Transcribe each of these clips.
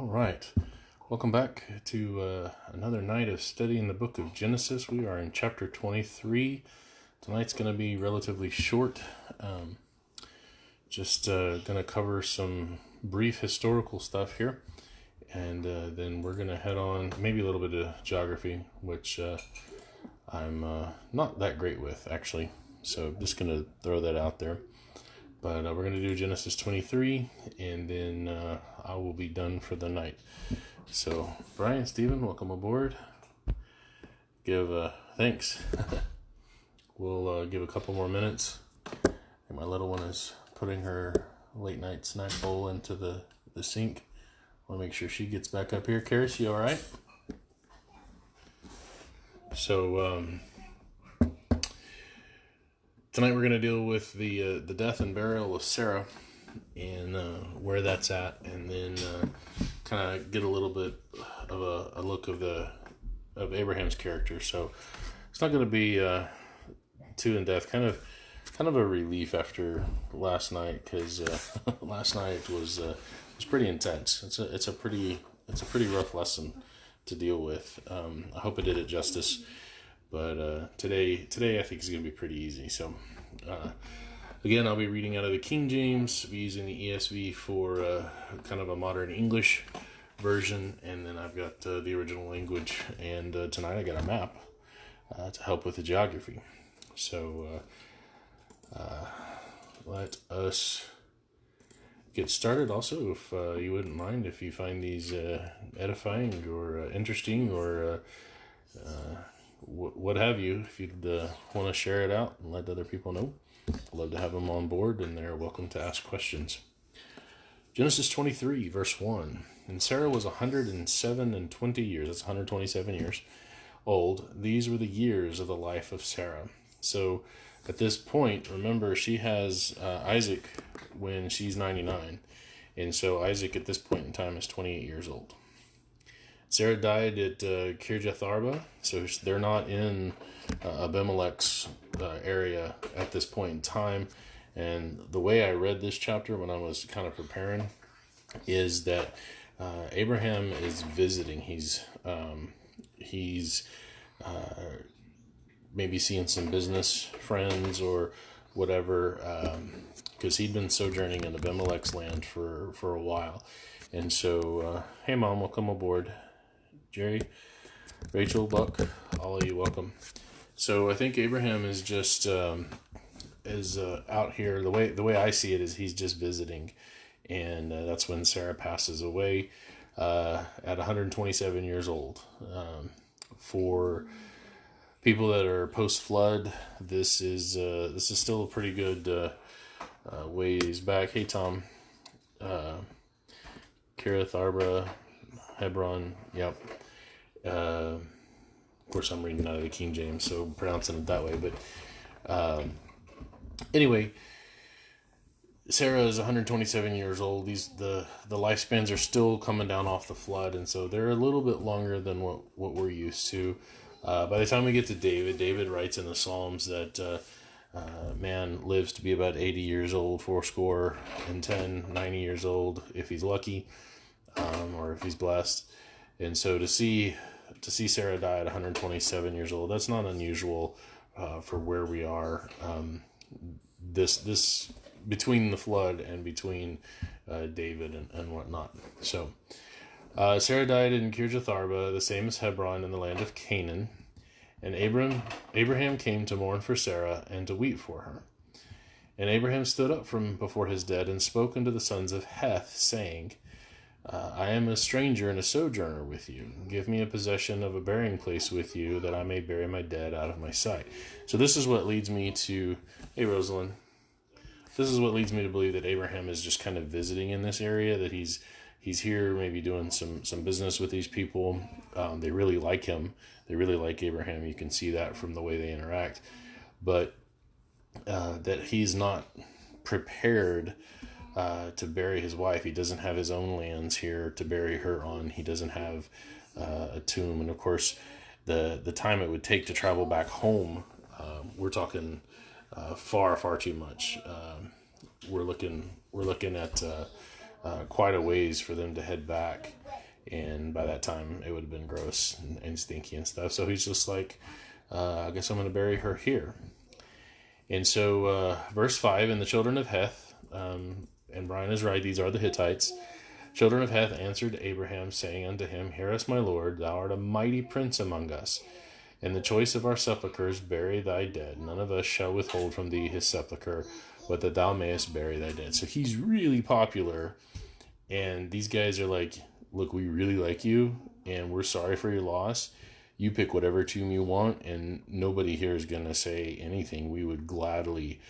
All right. Welcome back to another night of studying the book of Genesis. We are in chapter 23. Tonight's going to be relatively short. Just going to cover some brief historical stuff here. And then we're going to head on maybe a little bit of geography, which I'm not that great with, actually. So just going to throw that out there. But we're going to do Genesis 23, and then I will be done for the night. So, Brian, Stephen, welcome aboard. Give thanks. We'll give a couple more minutes. And my little one is putting her late night snack bowl into the sink. I want to make sure she gets back up here. Karis, you all right? So, tonight we're going to deal with the death and burial of Sarah and where that's at, and then kind of get a little bit of a look of Abraham's character. So it's not going to be too in depth. Kind of a relief after last night, because last night was pretty intense. It's a pretty rough lesson to deal with. I hope I did it justice. But today I think is going to be pretty easy. So, again, I'll be reading out of the King James, be using the ESV for kind of a modern English version, and then I've got the original language, and tonight I got a map to help with the geography. So, let us get started. Also, if you wouldn't mind, if you find these edifying or interesting or what have you, if you'd want to share it out and let other people know, I'd love to have them on board, and they're welcome to ask questions. Genesis 23, verse 1. And Sarah was 107 and 20 years, that's 127 years, old. These were the years of the life of Sarah. So at this point, remember, she has Isaac when she's 99. And so Isaac at this point in time is 28 years old. Sarah died at Kirjath Arba, so they're not in Abimelech's area at this point in time. And the way I read this chapter when I was kind of preparing is that Abraham is visiting. He's maybe seeing some business friends or whatever, because he'd been sojourning in Abimelech's land for a while. And so, hey Mom, welcome aboard. Jerry, Rachel, Buck, all of you, welcome. So I think Abraham is just out here. The way I see it is he's just visiting, and that's when Sarah passes away at 127 years old. For people that are post flood, this is still a pretty good ways back. Hey Tom, Kirjath Arba, Hebron, yep. Of course, I'm reading out of the King James, so I'm pronouncing it that way. But anyway, Sarah is 127 years old. The lifespans are still coming down off the flood, and so they're a little bit longer than what we're used to. By the time we get to David writes in the Psalms that man lives to be about 80 years old, 80, 90 years old if he's lucky. Or if he's blessed. And so to see Sarah die at 127 years old, that's not unusual for where we are. This between the flood and between David and whatnot. So Sarah died in Kirjath Arba, the same as Hebron, in the land of Canaan. And Abraham came to mourn for Sarah and to weep for her. And Abraham stood up from before his dead and spoke unto the sons of Heth, saying, I am a stranger and a sojourner with you. Give me a possession of a burying place with you, that I may bury my dead out of my sight. So this is what leads me to, hey Rosalind, this is what leads me to believe that Abraham is just kind of visiting in this area, that he's here maybe doing some business with these people. They really like him. They really like Abraham. You can see that from the way they interact. But that he's not prepared to bury his wife. He doesn't have his own lands here to bury her on. He doesn't have a tomb. And of course, the time it would take to travel back home, we're talking far too much. We're looking at quite a ways for them to head back. And by that time, it would have been gross and stinky and stuff. So he's just like, I guess I'm going to bury her here. And so, verse 5, and the children of Heth, and Brian is right, these are the Hittites. Children of Heth answered Abraham, saying unto him, Hear us, my Lord, thou art a mighty prince among us. In the choice of our sepulchres, bury thy dead. None of us shall withhold from thee his sepulchre, but that thou mayest bury thy dead. So he's really popular. And these guys are like, look, we really like you, and we're sorry for your loss. You pick whatever tomb you want, and nobody here is going to say anything. We would gladly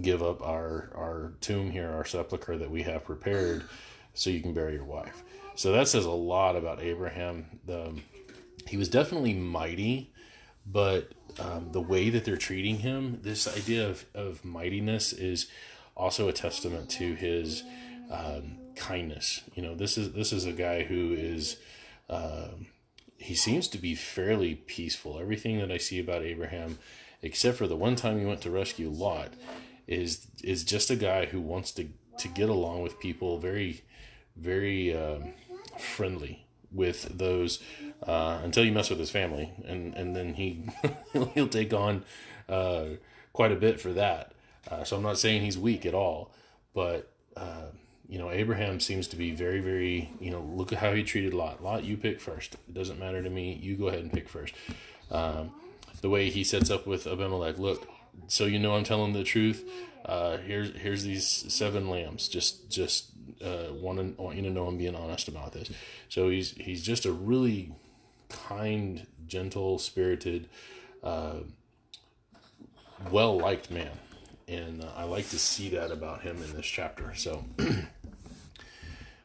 give up our tomb here, our sepulcher that we have prepared, so you can bury your wife. So that says a lot about Abraham. He was definitely mighty, but the way that they're treating him, this idea of mightiness is also a testament to his kindness. You know, this is a guy who is he seems to be fairly peaceful. Everything that I see about Abraham, except for the one time he went to rescue Lot, is just a guy who wants to get along with people, very very friendly with those until you mess with his family, and then he'll take on quite a bit for that. So I'm not saying he's weak at all, but Abraham seems to be very, very, look at how he treated Lot. Lot, you pick first. It doesn't matter to me. You go ahead and pick first. The way he sets up with Abimelech, look, so I'm telling the truth. Here's these 7 lambs. Just want you to know I'm being honest about this. So he's just a really kind, gentle, spirited, well-liked man. And I like to see that about him in this chapter. So,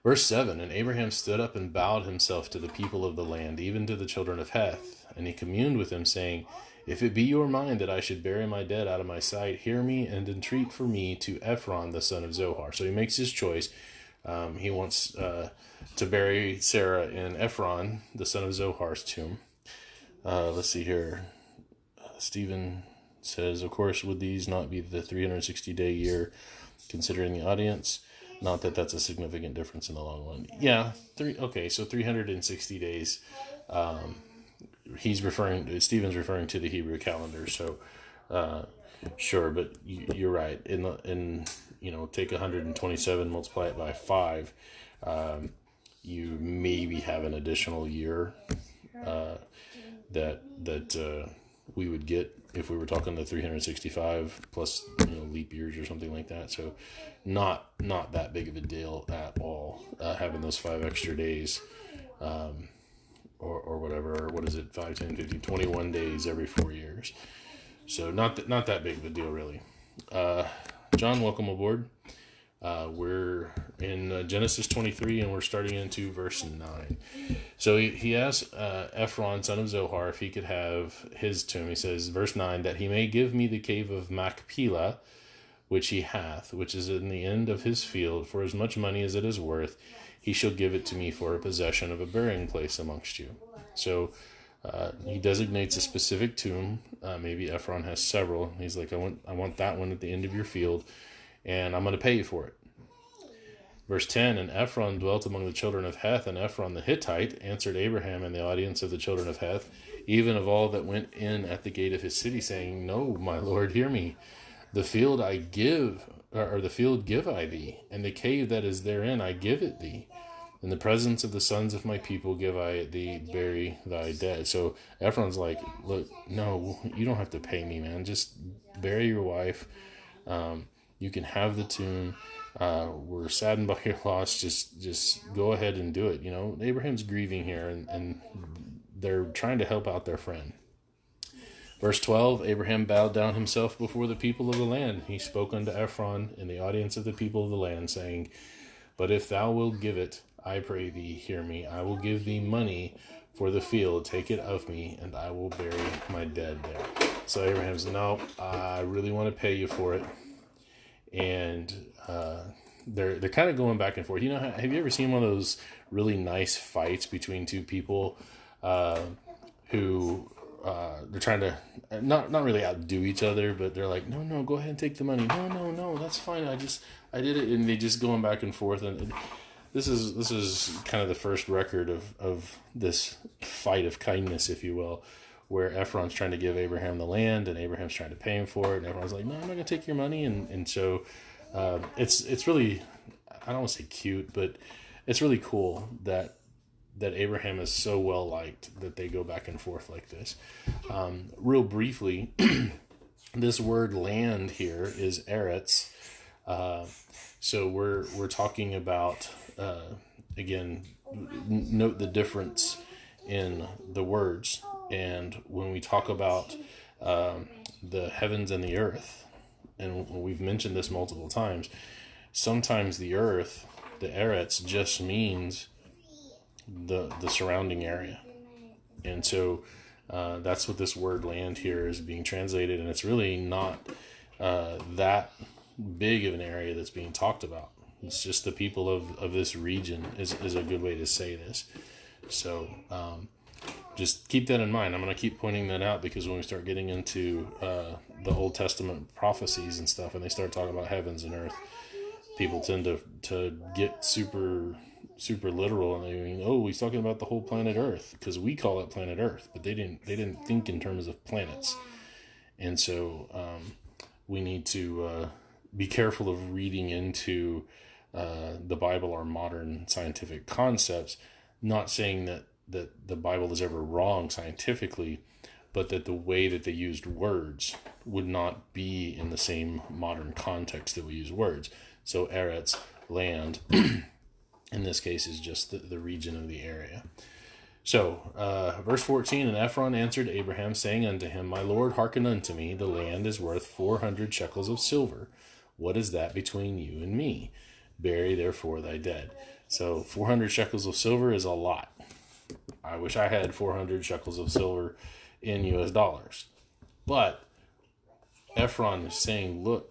verse 7, and Abraham stood up and bowed himself to the people of the land, even to the children of Heth. And he communed with them, saying, If it be your mind that I should bury my dead out of my sight, hear me and entreat for me to Ephron the son of Zohar. So he makes his choice. He wants to bury Sarah in Ephron, the son of Zohar's tomb. Let's see here. Stephen says, of course, would these not be the 360-day year, considering the audience? Not that that's a significant difference in the long run. Yeah, so 360 days. Stephen's referring to the Hebrew calendar, so sure, but you're right. Take 127, multiply it by 5. You maybe have an additional year that we would get if we were talking the 365 plus leap years or something like that. So not that big of a deal at all, having those 5 extra days, or whatever. What is it? 5, 10, 15, 21 days every 4 years. So not that big of a deal, really. John, welcome aboard. We're in Genesis 23, and we're starting into verse 9. So he asked Ephron, son of Zohar, if he could have his tomb. He says, verse 9, that he may give me the cave of Machpelah, which he hath, which is in the end of his field, for as much money as it is worth, he shall give it to me for a possession of a burying place amongst you. So he designates a specific tomb. Maybe Ephron has several. He's like, I want that one at the end of your field, and I'm going to pay you for it. Verse 10, and Ephron dwelt among the children of Heth, and Ephron the Hittite answered Abraham in the audience of the children of Heth, even of all that went in at the gate of his city, saying, No, my Lord, hear me. The field I give, or the field give I thee, and the cave that is therein I give it thee. In the presence of the sons of my people give I it thee, bury thy dead. So Ephron's like, look, no, you don't have to pay me, man. Just bury your wife. You can have the tomb. We're saddened by your loss. Just go ahead and do it. Abraham's grieving here, and they're trying to help out their friend. Verse 12, Abraham bowed down himself before the people of the land. He spoke unto Ephron in the audience of the people of the land, saying, But if thou wilt give it, I pray thee, hear me. I will give thee money for the field. Take it of me, and I will bury my dead there. So Abraham's, no, I really want to pay you for it. And they're kind of going back and forth. Have you ever seen one of those really nice fights between two people who they're trying to not really outdo each other, but they're like, no, go ahead and take the money. No, that's fine. I did it, and they just going back and forth, and this is kind of the first record of this fight of kindness, if you will, where Ephron's trying to give Abraham the land, and Abraham's trying to pay him for it, and everyone's like, no, I'm not going to take your money. And so it's really, I don't want to say cute, but it's really cool that Abraham is so well liked that they go back and forth like this. Real briefly, this word land here is eretz. So we're talking about, again, note the difference in the words. And when we talk about the heavens and the earth, and we've mentioned this multiple times, sometimes the earth, the eretz, just means the surrounding area. And so that's what this word land here is being translated, and it's really not that big of an area that's being talked about. It's just the people of this region is a good way to say this. So just keep that in mind. I'm going to keep pointing that out, because when we start getting into the Old Testament prophecies and stuff, and they start talking about heavens and earth, people tend to get super literal, and they mean, oh, he's talking about the whole planet Earth, because we call it planet Earth, but they didn't think in terms of planets. And so we need to be careful of reading into the Bible or modern scientific concepts, not saying that the Bible is ever wrong scientifically, but that the way that they used words would not be in the same modern context that we use words. So eretz, land, in this case is just the region of the area. So, verse 14, and Ephron answered Abraham, saying unto him, My Lord, hearken unto me, the land is worth 400 shekels of silver. What is that between you and me? Bury therefore thy dead. So 400 shekels of silver is a lot. I wish I had 400 shekels of silver in US dollars. But Ephron is saying, look,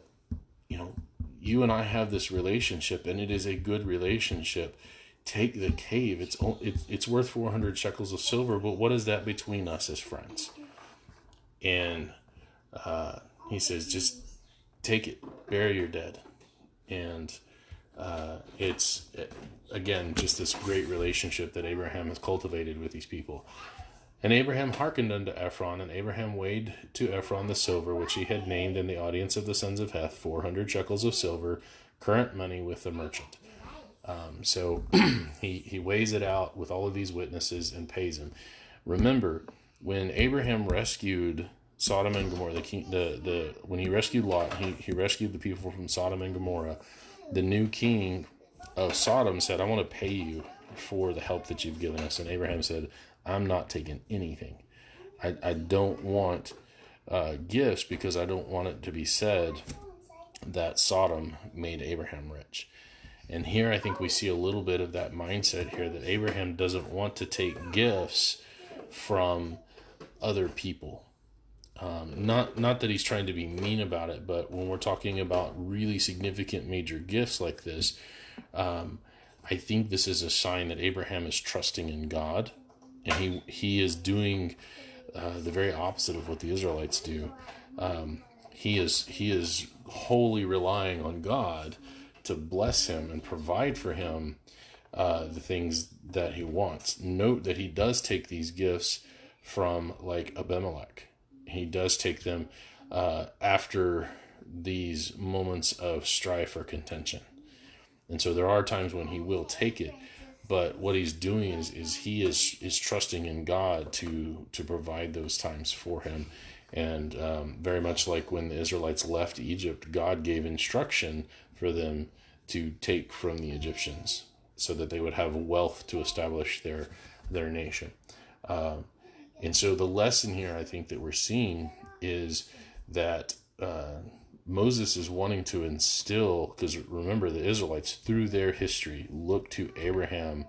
you and I have this relationship, and it is a good relationship. Take the cave. It's worth 400 shekels of silver, but what is that between us as friends? And he says, just take it, bury your dead. And it's, again, just this great relationship that Abraham has cultivated with these people. And Abraham hearkened unto Ephron, and Abraham weighed to Ephron the silver which he had named in the audience of the sons of Heth, 400 shekels of silver, current money with the merchant. So he weighs it out with all of these witnesses and pays him. Remember, when Abraham rescued Sodom and Gomorrah, when he rescued Lot, he rescued the people from Sodom and Gomorrah. The new king of Sodom said, I want to pay you for the help that you've given us. And Abraham said, I'm not taking anything. I don't want gifts, because I don't want it to be said that Sodom made Abraham rich. And here I think we see a little bit of that mindset here, that Abraham doesn't want to take gifts from other people. Not that he's trying to be mean about it, but when we're talking about really significant major gifts like this, I think this is a sign that Abraham is trusting in God, and he is doing the very opposite of what the Israelites do. He is wholly relying on God to bless him and provide for him the things that he wants. Note that he does take these gifts from, like, Abimelech. He does take them after these moments of strife or contention. And so there are times when he will take it, but what he's doing is he is trusting in God to provide those times for him. And very much like when the Israelites left Egypt, God gave instruction for them to take from the Egyptians so that they would have wealth to establish their nation. And so the lesson here, I think, that we're seeing is that Moses is wanting to instill, because remember, the Israelites, through their history, look to Abraham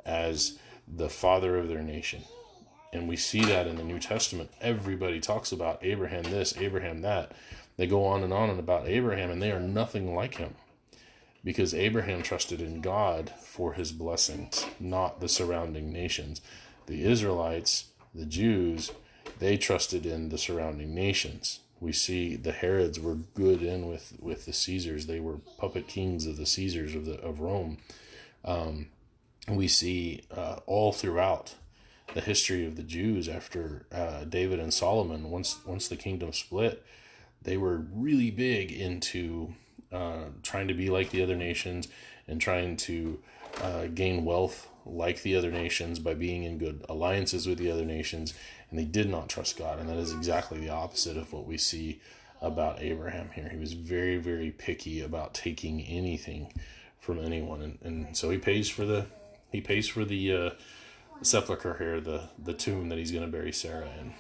as the father of their nation. And we see that in the New Testament. Everybody talks about Abraham this, Abraham that. They go on and about Abraham, and they are nothing like him, because Abraham trusted in God for his blessings, not the surrounding nations. The Israelites, the Jews, they trusted in the surrounding nations. We see the Herods were good in with the Caesars. They were puppet kings of the Caesars of Rome. We see all throughout the history of the Jews after David and Solomon, once the kingdom split, they were really big into trying to be like the other nations and trying to gain wealth like the other nations by being in good alliances with the other nations, and they did not trust God. And that is exactly the opposite of what we see about Abraham here. He was very, very picky about taking anything from anyone, and so he pays for the sepulcher here, the tomb that he's going to bury Sarah in.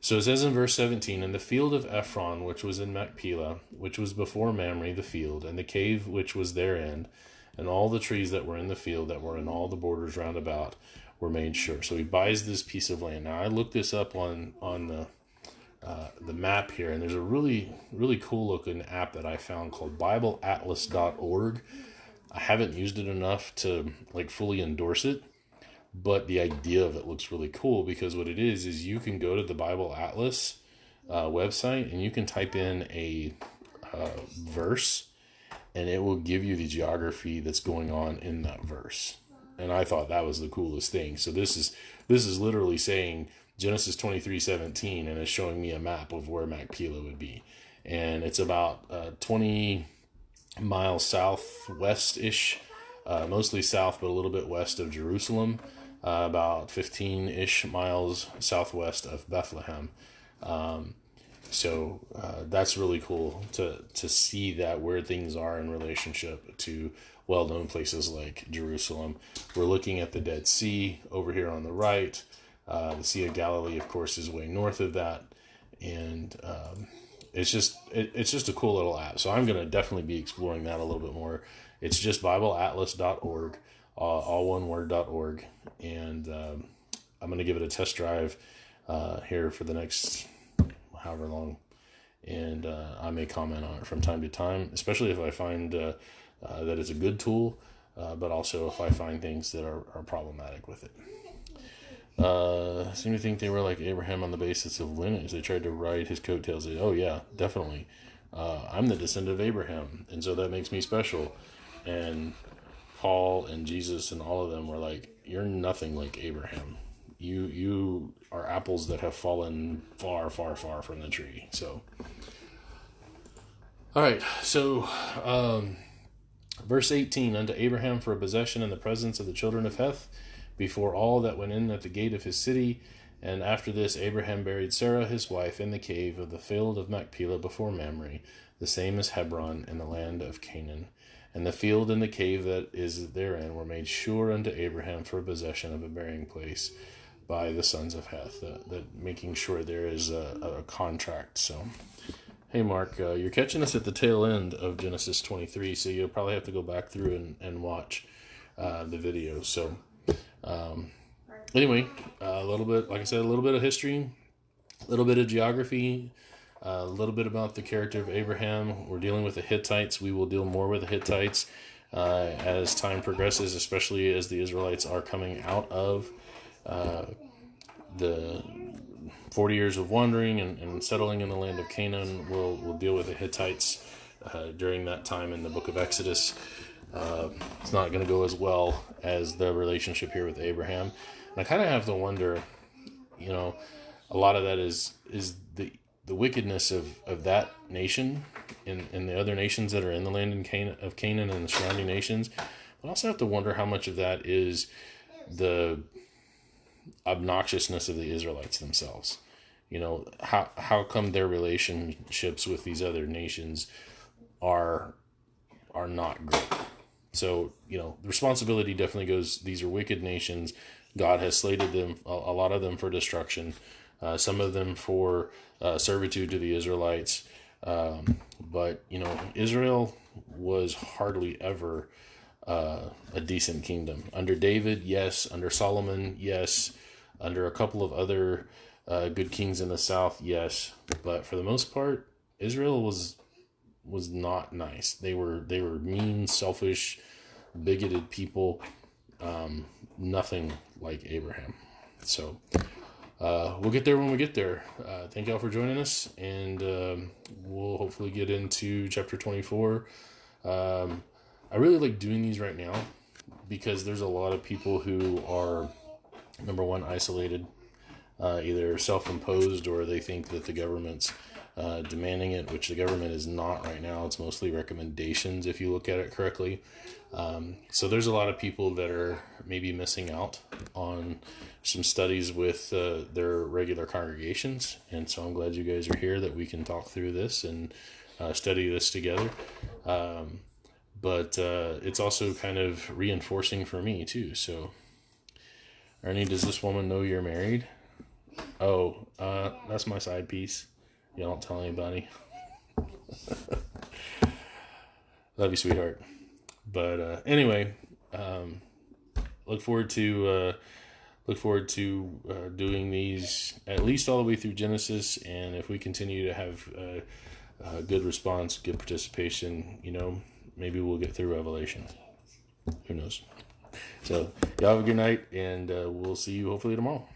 So it says in verse 17, "In the field of Ephron, which was in Machpelah, which was before Mamre the field, and the cave which was therein, and all the trees that were in the field that were in all the borders round about, were made sure." So he buys this piece of land. Now I looked this up on the map here, and there's a really, really cool looking app that I found called BibleAtlas.org. I haven't used it enough to like fully endorse it, but the idea of it looks really cool, because what it is you can go to the Bible Atlas website and you can type in a verse, and it will give you the geography that's going on in that verse. And I thought that was the coolest thing. So this is literally saying Genesis 23:17, and it's showing me a map of where Machpelah would be. And it's about 20 miles southwest-ish, mostly south, but a little bit west of Jerusalem, about 15-ish miles southwest of Bethlehem. So that's really cool to see that where things are in relationship to well-known places like Jerusalem. We're looking at the Dead Sea over here on the right. The Sea of Galilee, of course, is way north of that, and it's just a cool little app. So I'm going to definitely be exploring that a little bit more. It's just BibleAtlas.org, all one word .org, and I'm going to give it a test drive here for the next however long, and I may comment on it from time to time, especially if I find that it's a good tool, but also if I find things that are problematic with it. Seem to think they were like Abraham on the basis of lineage. They tried to ride his coattails. Oh yeah, definitely. I'm the descendant of Abraham, and so that makes me special. And Paul and Jesus and all of them were like, "You're nothing like Abraham. You are apples that have fallen far, far, far from the tree." So, all right. So, verse 18: "Unto Abraham for a possession in the presence of the children of Heth, before all that went in at the gate of his city. And after this Abraham buried Sarah his wife in the cave of the field of Machpelah before Mamre, the same as Hebron in the land of Canaan. And the field and the cave that is therein were made sure unto Abraham for a possession of a burying place by the sons of Heth." That making sure there is a contract. So, hey Mark, you're catching us at the tail end of Genesis 23, so you'll probably have to go back through and watch the video. So, anyway, a little bit, like I said, a little bit of history, a little bit of geography, a little bit about the character of Abraham. We're dealing with the Hittites. We will deal more with the Hittites as time progresses, especially as the Israelites are coming out of the 40 years of wandering and settling in the land of Canaan. We'll deal with the Hittites during that time in the book of Exodus. It's not going to go as well as the relationship here with Abraham. And I kind of have to wonder, a lot of that is the wickedness of that nation and the other nations that are in the land of Canaan and the surrounding nations. But I also have to wonder how much of that is the obnoxiousness of the Israelites themselves. How come their relationships with these other nations are not great? So, the responsibility definitely goes, these are wicked nations. God has slated them, a lot of them for destruction, some of them for servitude to the Israelites. But, Israel was hardly ever a decent kingdom. Under David, yes. Under Solomon, yes. Under a couple of other good kings in the south, yes. But for the most part, Israel was not nice. They were mean, selfish, bigoted people. Nothing like Abraham. So we'll get there when we get there. Thank y'all for joining us, and we'll hopefully get into chapter 24. I really like doing these right now because there's a lot of people who are, number one, isolated, either self-imposed or they think that the government's demanding it, which the government is not right now. It's mostly recommendations if you look at it correctly. So there's a lot of people that are maybe missing out on some studies with their regular congregations. And so I'm glad you guys are here that we can talk through this and study this together. But it's also kind of reinforcing for me too. So, Ernie, does this woman know you're married? Oh, that's my side piece. You don't tell anybody. Love you, sweetheart. But anyway, look forward to doing these at least all the way through Genesis, and if we continue to have a good response, good participation, maybe we'll get through Revelation. Who knows? So y'all have a good night, and we'll see you hopefully tomorrow.